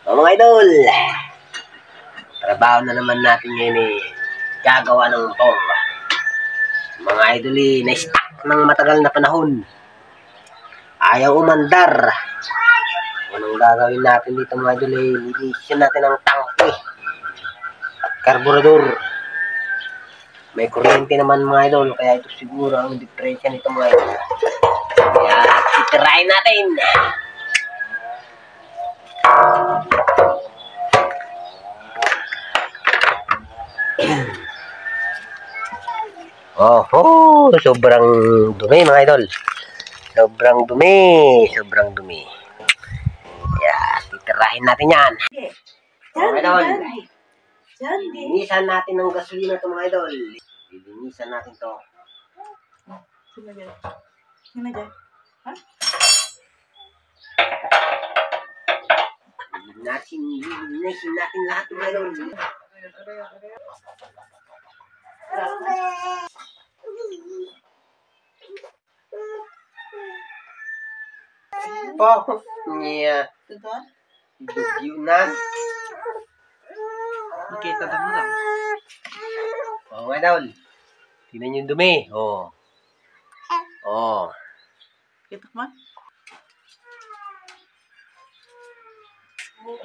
Mga idol, trabaho na naman natin ngayon gagawa ng motor. Mga idol na-stuck ng matagal na panahon. Ayaw umandar. Anong gagawin natin dito mga idol linisin natin ang tangke at karburador. May kuryente naman mga idol, kaya ito siguro ang diferensya nito mga idol. Kaya titirahin natin. Oh, sobrang dumi mga idol. Sobrang dumi. Kaya titirahin natin yan. Mga idol, linisan natin ng gasolina ito mga idol. Linisan natin to. Sino dyan? Ha? Linisin natin lahat mga idol. Oh, niya. Dugyo na. Nakita mo lang. Oh, mga idol. Tingnan yung dumi. Oh. Kita mo?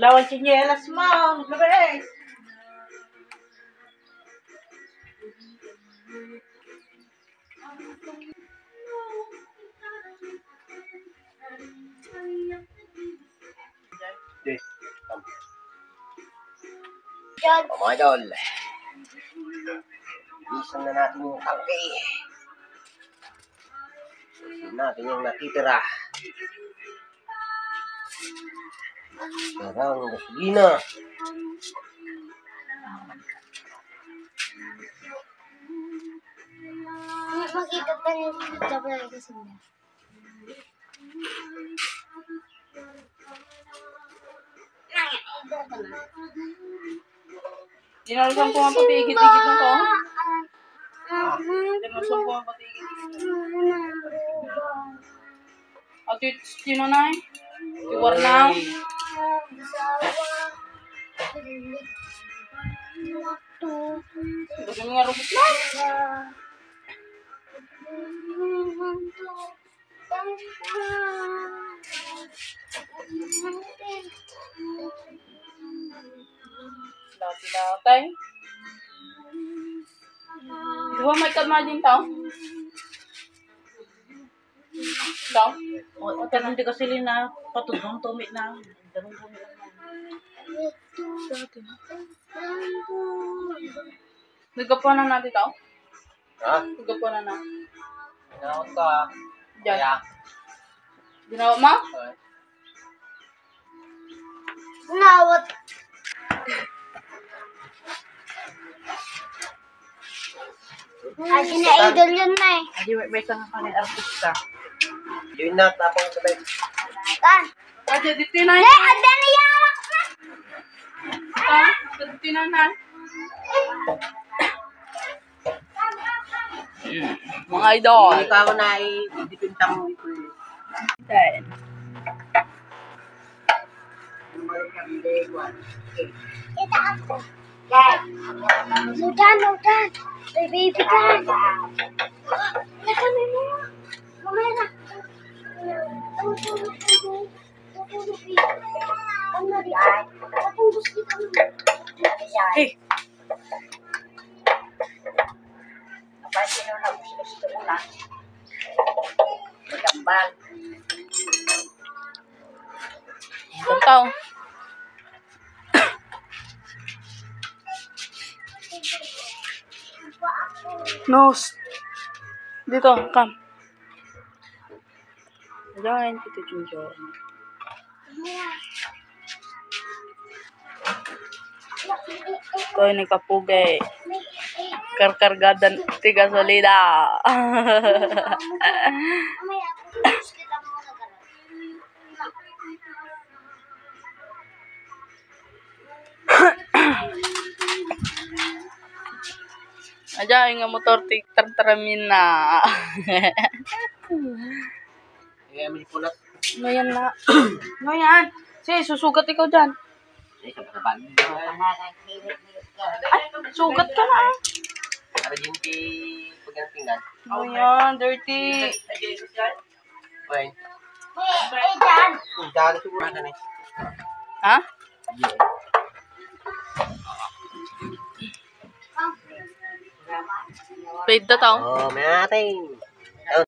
Lawan sinyelas mo. Labas. Oh, mga idol. Linisan na natin yung tangke. Linisan natin yung natitira. Sarang gasolina. Makita pa niyo sa vlog kasi niya. Dinalusan ko ang patigit-tigit na to. Dinalusan ko ang patigit-tigit. At sino na eh? Iwar na. Gusto mo nga robot na? Dati. Di ba may kalma din tao? Tao? O, tanong di kasi na patudong tumit na. Tanong tumit na. Nagkapuan na natin tao? Ha? Nagkapuan na. Tinawag ka. Diyan. Kaya. Ginawa mo? Nawat. Ay, sina-idol yun na eh. Adi, may isang kanil artista. Yun na, tapang sabay. Kan? Kasi dito na. Ada na yawak na. Dito na. Mga idol. Hindi ka ako na idipintang mo ito. Then. Kita ako. Dad. Nudan. Baby kan. Lakan mo. Mamaya na. Hey! Apa sino na gusto mo na? Magambal. Isang tao. Nose. Dito, come. Jangan kita junjung. Ito ay nagkapugay. Karkargadan ti gasolina. Mamaya tapos kita mo nagano. Aja nga motor tar-taramin na. Kaya may pulat. Ngayon na. Ngayon. Sige, susugat ikaw dyan. Ay, sa bag. Ay, sugat ka na. Para din kay pag tingnan. Oh, yan. Dirty. Fine. Dyan. Dali siguro na ni. Ha? Paid na tao. Oh, may ating.